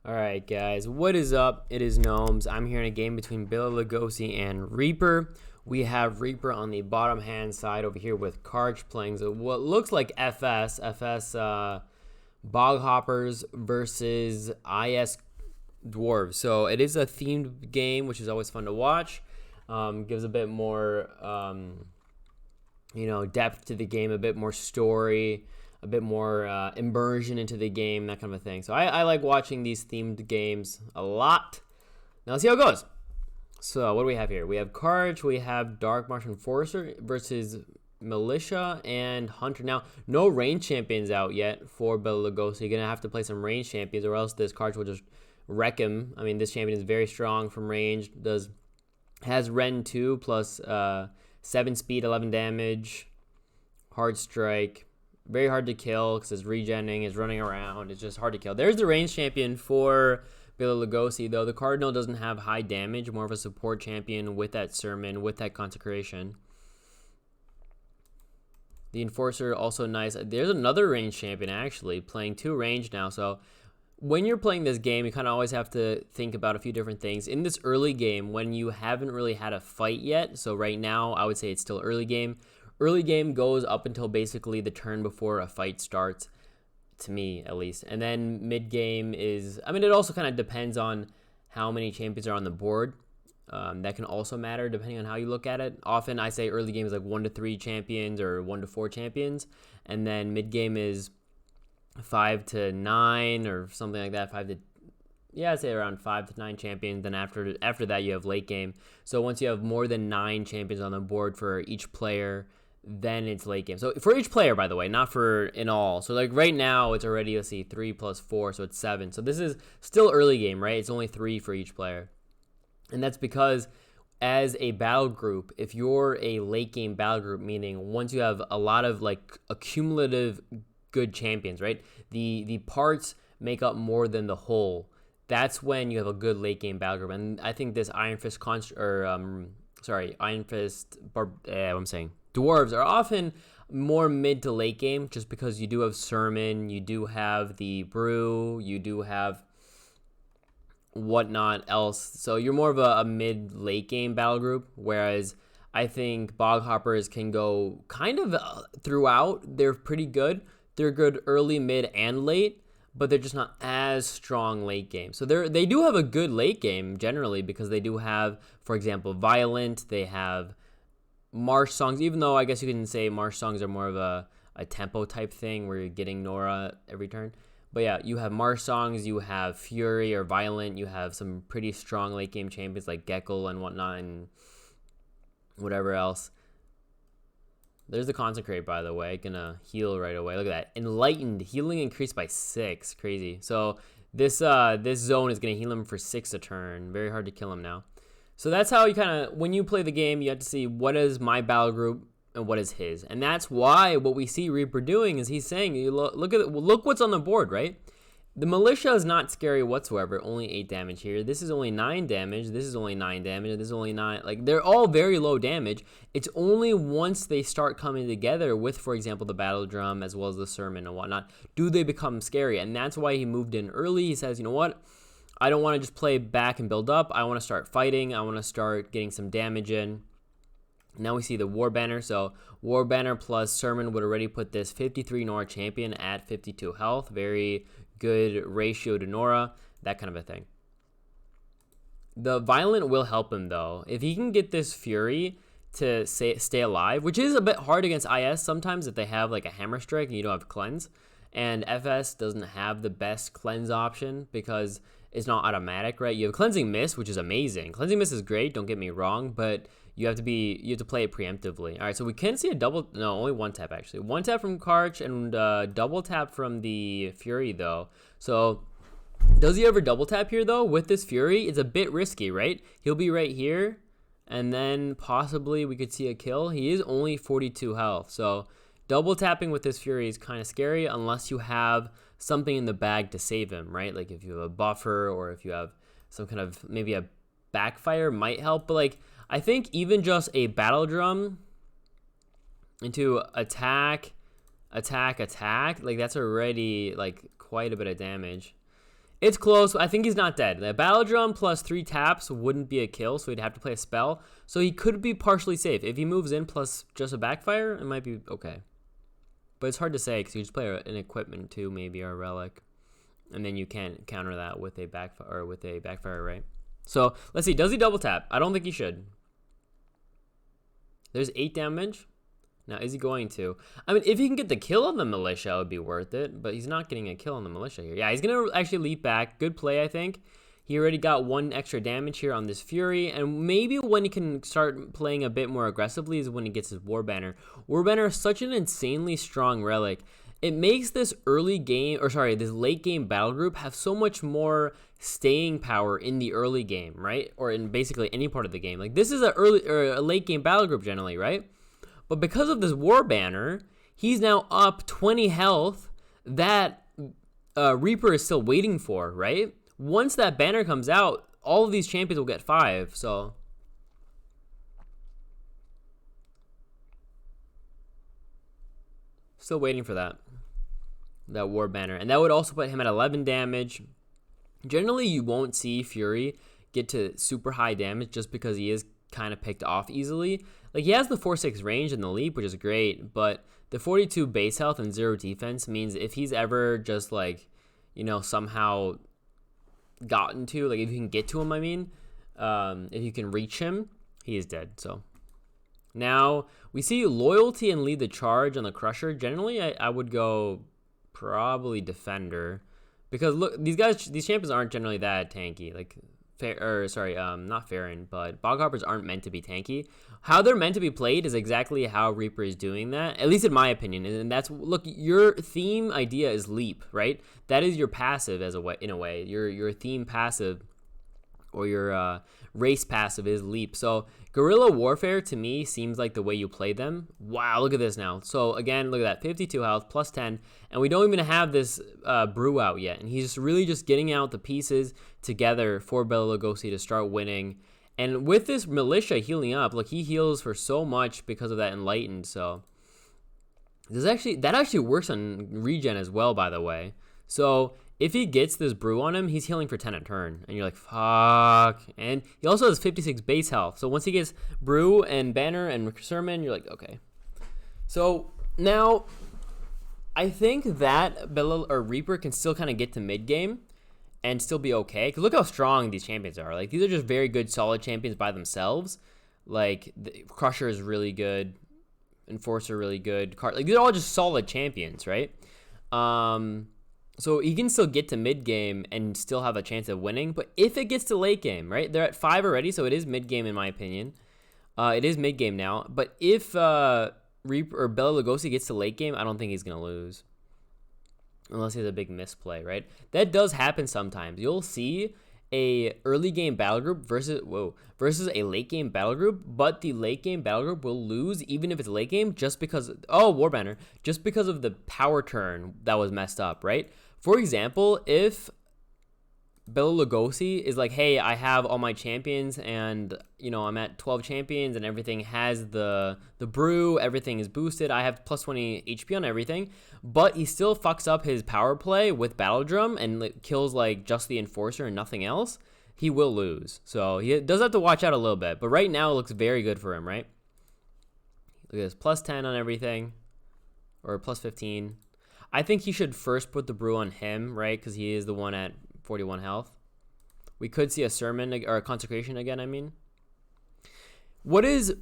Alright guys, what is up? It is Gnomes. I'm here in a game between BelaLugosi and Reaper. We have Reaper on the bottom hand side over here with Karch playing what looks like FS Boghoppers versus IS Dwarves. So it is a themed game, which is always fun to watch. Gives a bit more depth to the game, a bit more story, a bit more immersion into the game, that kind of a thing. So I like watching these themed games a lot. Now let's see how it goes. So what do we have here? We have Karch, we have Dark Martian Enforcer versus Militia and Hunter. Now, no range champions out yet for BelaLugosi. You're going to have to play some range champions or else this Karch will just wreck him. I mean, this champion is very strong from range. Has Ren 2 plus 7 speed, 11 damage, hard strike. Very hard to kill because it's regenning, it's running around. It's just hard to kill. There's the range champion for BelaLugosi, though. The Cardinal doesn't have high damage, more of a support champion with that Sermon, with that Consecration. The Enforcer, also nice. There's another range champion, actually, playing 2 range now. So when you're playing this game, you kind of always have to think about a few different things. In this early game, when you haven't really had a fight yet, so right now, I would say it's still early game. Early game goes up until basically the turn before a fight starts, to me at least. And then mid game is, I mean, it also kind of depends on how many champions are on the board. That can also matter depending on how you look at it. Often I say early game is like 1 to 3 champions or 1 to 4 champions. And then mid game is 5 to 9 or something like that. I'd say around 5 to 9 champions. Then after that, you have late game. So once you have more than 9 champions on the board for each player, then it's late game. So for each player, by the way, not for in all. So like right now, it's already, let's see, 3 plus 4, so it's 7. So this is still early game, right? It's only 3 for each player. And that's because as a battle group, if you're a late game battle group, meaning once you have a lot of like accumulative good champions, right? The parts make up more than the whole. That's when you have a good late game battle group. And I think this Dwarves are often more mid to late game just because you do have Sermon, you do have the Brew, you do have whatnot else. So you're more of a mid late game battle group, whereas I think Boghoppers can go kind of throughout. They're pretty good. They're good early, mid, and late, but they're just not as strong late game. So they do have a good late game generally because they do have, for example, Violent. They have Marsh songs, even though I guess you can say Marsh songs are more of a tempo type thing where you're getting Nora every turn. But yeah, you have Marsh songs, you have Fury or Violent, you have some pretty strong late game champions like Gecko and whatnot and whatever else. There's the Consecrate, by the way. Gonna heal right away. Look at that. Enlightened. Healing increased by 6. Crazy. So this zone is gonna heal him for 6 a turn. Very hard to kill him now. So that's how you kind of, when you play the game, you have to see what is my battle group and what is his. And that's why what we see Reaper doing is he's saying, look what's on the board, right? The Militia is not scary whatsoever. Only 8 damage here. This is only 9 damage. This is only 9 damage. And this is only 9. Like, they're all very low damage. It's only once they start coming together with, for example, the Battle Drum as well as the Sermon and whatnot, do they become scary. And that's why he moved in early. He says, you know what? I don't want to just play back and build up. I want to start fighting. I want to start getting some damage in. Now we see the War Banner. So War Banner plus Sermon would already put this 53 Nora champion at 52 health. Very good ratio to Nora. That kind of a thing. The Violent will help him, though. If he can get this Fury to stay alive, which is a bit hard against IS sometimes if they have like a Hammer Strike and you don't have Cleanse. And FS doesn't have the best Cleanse option because it's not automatic, right? You have Cleansing Mist, which is amazing. Cleansing Mist is great, don't get me wrong, but you have to play it preemptively. All right, so we can see only 1 tap actually. 1 tap from Karch and double tap from the Fury though. So does he ever double tap here though with this Fury? It's a bit risky, right? He'll be right here and then possibly we could see a kill. He is only 42 health, so double tapping with this Fury is kind of scary unless you have something in the bag to save him, right? Like if you have a buffer or if you have some kind of, maybe a backfire might help. But like, I think even just a Battle Drum into attack, like that's already like quite a bit of damage. It's close. I think he's not dead. The Battle Drum plus 3 taps wouldn't be a kill, so he'd have to play a spell. So he could be partially safe. If he moves in plus just a backfire, it might be okay. But it's hard to say because you just play an equipment too, maybe, or a relic. And then you can't counter that with a backfire, right? So let's see. Does he double tap? I don't think he should. There's 8 damage. Now, is he going to? I mean, if he can get the kill on the militia, it would be worth it. But he's not getting a kill on the militia here. Yeah, he's going to actually leap back. Good play, I think. He already got 1 extra damage here on this Fury. And maybe when he can start playing a bit more aggressively is when he gets his War Banner. War Banner is such an insanely strong relic. It makes this this late game battle group have so much more staying power in the early game, right? Or in basically any part of the game. Like, this is a late game battle group generally, right? But because of this War Banner, he's now up 20 health that Reaper is still waiting for, right? Once that banner comes out, all of these champions will get 5, so... Still waiting for that War Banner. And that would also put him at 11 damage. Generally, you won't see Fury get to super high damage just because he is kind of picked off easily. Like, he has the 4-6 range and the leap, which is great, but the 42 base health and 0 defense means if he's ever just, like, you know, somehow gotten to, like, if you can get to him, I mean, if you can reach him, he is dead. So now we see loyalty and lead the charge on the Crusher. Generally, I would go probably defender, because look, these champions aren't generally that tanky. Like, not Farron, but Boghoppers aren't meant to be tanky. How they're meant to be played is exactly how Reaper is doing that, at least in my opinion. And that's, look, your theme idea is leap, right? That is your passive in a way. Your theme passive or your race passive is leap. So guerrilla warfare to me seems like the way you play them. Wow, look at this now. So again, look at that, 52 health plus 10, and we don't even have this brew out yet, and he's really just getting out the pieces together for BelaLugosi to start winning. And with this militia healing up, look, he heals for so much because of that enlightened. So that actually works on regen as well, by the way. So if he gets this brew on him, he's healing for 10 a turn. And you're like, fuck. And he also has 56 base health. So once he gets brew and banner and sermon, you're like, okay. So now I think that Reaper can still kind of get to mid game and still be okay. Because look how strong these champions are. Like, these are just very good, solid champions by themselves. Like, the Crusher is really good. Enforcer really good. Like, they're all just solid champions, right? So he can still get to mid game and still have a chance of winning. But if it gets to late game, right? They're at 5 already, so it is mid game in my opinion. It is mid game now. But if Reaper or BelaLugosi gets to late game, I don't think he's gonna lose, unless he has a big misplay, right? That does happen sometimes. You'll see a early game battle group versus a late game battle group, but the late game battle group will lose even if it's late game just because War Banner, just because of the power turn that was messed up, right? For example, if BelaLugosi is like, hey, I have all my champions and, you know, I'm at 12 champions and everything has the brew, everything is boosted, I have plus 20 HP on everything, but he still fucks up his power play with Battle Drum and kills like just the Enforcer and nothing else, he will lose. So he does have to watch out a little bit, but right now it looks very good for him, right? Look at this, plus 10 on everything, or plus 15. I think he should first put the brew on him, right? Because he is the one at 41 health. We could see a sermon or a consecration again, I mean. What is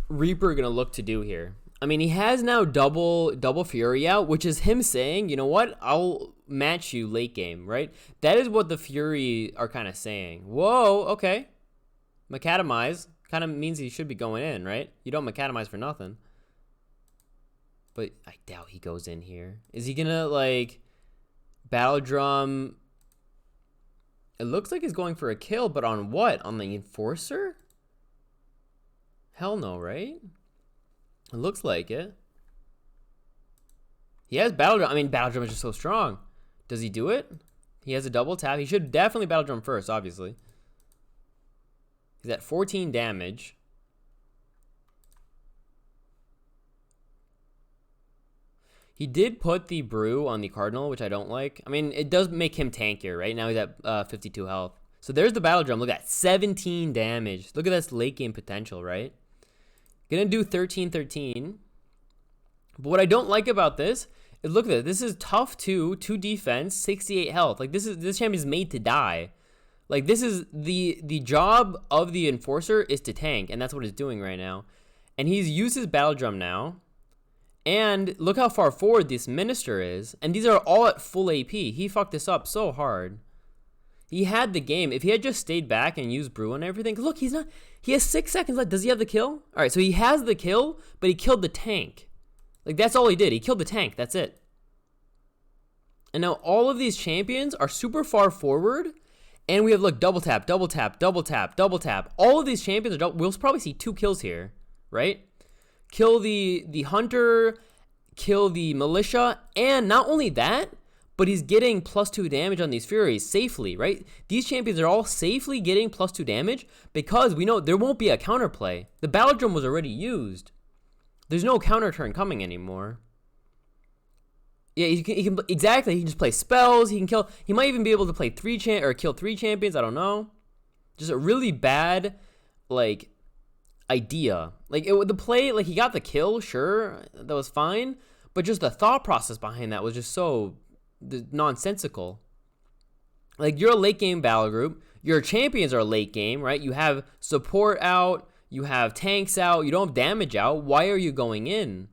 Reaper going to look to do here? I mean, he has now double Fury out, which is him saying, you know what? I'll match you late game, right? That is what the Fury are kind of saying. Whoa, okay. Macadamize kind of means he should be going in, right? You don't macadamize for nothing. But I doubt he goes in here. Is he going to, like, Battle Drum? It looks like he's going for a kill, but on what? On the Enforcer? Hell no, right? It looks like it. He has Battle Drum. I mean, Battle Drum is just so strong. Does he do it? He has a double tap. He should definitely Battle Drum first, obviously. He's at 14 damage. He did put the brew on the Cardinal, which I don't like. I mean, it does make him tankier, right? Now he's at 52 health. So there's the Battle Drum. Look at that, 17 damage. Look at this late game potential, right? Gonna do 13-13. But what I don't like about this is, look at this. This is tough 2 defense, 68 health. Like, this champion is made to die. Like, this is the job of the Enforcer is to tank, and that's what he's doing right now. And he's used his Battle Drum now. And look how far forward this Minister is. And these are all at full AP. He fucked this up so hard. He had the game. If he had just stayed back and used Brew and everything. Look, he has 6 seconds left. Does he have the kill? All right, so he has the kill, but he killed the tank. Like, that's all he did. He killed the tank. That's it. And now all of these champions are super far forward. And we have, look, double tap, double tap, double tap, double tap. All of these champions are we'll probably see 2 kills here, right? Kill the Hunter, kill the Militia, and not only that, but he's getting +2 damage on these Furies safely, right? These champions are all safely getting +2 damage because we know there won't be a counterplay. The Battle Drum was already used. There's no counter turn coming anymore. Yeah, he can exactly. He can just play spells. He can kill. He might even be able to play kill 3 champions. I don't know. Just a really bad, like, idea. Like, the play, like, he got the kill, sure, that was fine, but just the thought process behind that was just so nonsensical. Like, you're a late game battle group, your champions are late game, right? You have support out, you have tanks out, you don't have damage out. Why are you going in?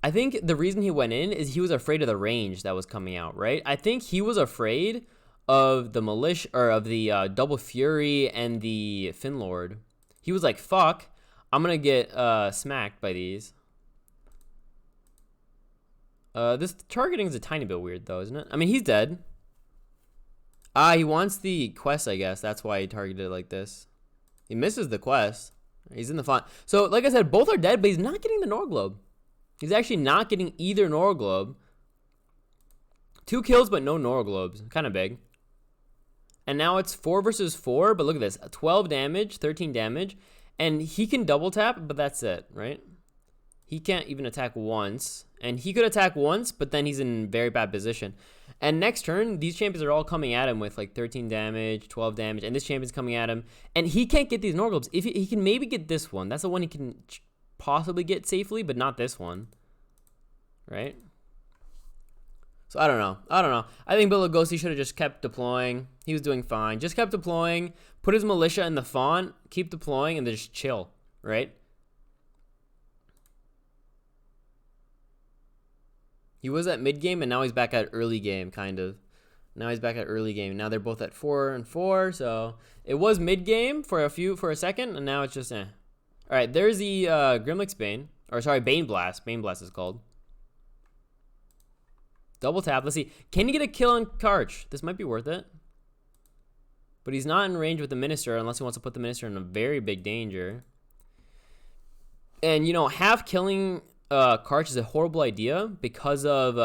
I think the reason he went in is he was afraid of the range that was coming out, right? I think he was afraid of the Militia, or of the Double Fury and the Finlord. He was like, fuck, I'm going to get smacked by these. This targeting is a tiny bit weird, though, isn't it? I mean, he's dead. He wants the quest, I guess. That's why he targeted it like this. He misses the quest. He's in the font. So, like I said, both are dead, but he's not getting the Norglobe. He's actually not getting either Norglobe. 2 kills, but no Norglobes. Kind of big. And now it's 4 versus 4, but look at this. 12 damage, 13 damage. And he can double tap, but that's it, right? He can't even attack once. And he could attack once, but then he's in very bad position. And next turn, these champions are all coming at him with like 13 damage, 12 damage. And this champion's coming at him. And he can't get these Norglobes. If he can maybe get this one. That's the one he can possibly get safely, but not this one. Right? So I don't know. I think BelaLugosi should have just kept deploying. He was doing fine. Just kept deploying. Put his Militia in the font. Keep deploying and then just chill. Right? He was at mid game and now he's back at early game, kind of. Now he's back at early game. Now they're both at 4 and 4. So it was mid game for a second, and now it's just eh. All right, there's the Grimlick's Bane, or sorry, Bane Blast. Bane Blast is called. Double tap. Let's see. Can he get a kill on Karch? This might be worth it. But he's not in range with the Minister unless he wants to put the Minister in a very big danger. And, you know, half killing Karch is a horrible idea because of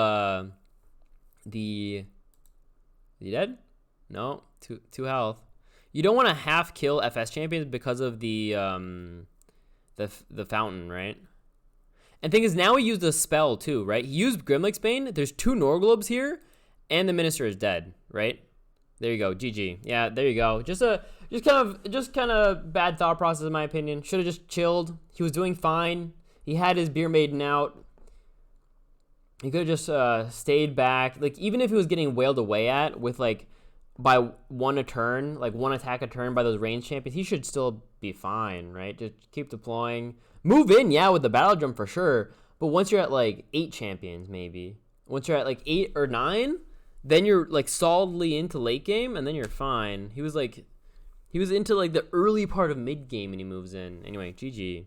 the... Is he dead? No. 2 health. You don't want to half kill FS champions because of the fountain, right? And thing is, now he used a spell too, right? He used Grimlick's Bane. There's 2 Norglobes here, and the Minister is dead, right? There you go, GG. Yeah, there you go. Just kind of bad thought process in my opinion. Should have just chilled. He was doing fine. He had his Beer Maiden out. He could have just stayed back. Like, even if he was getting wailed away at with like by 1 a turn, like 1 attack a turn by those range champions, he should still be fine, right? Just keep deploying. Move in, yeah, with the Battle Drum for sure. But once you're at like 8 champions, maybe. Once you're at like 8 or 9, then you're like solidly into late game, and then you're fine. He was into like the early part of mid game, and he moves in. Anyway, GG.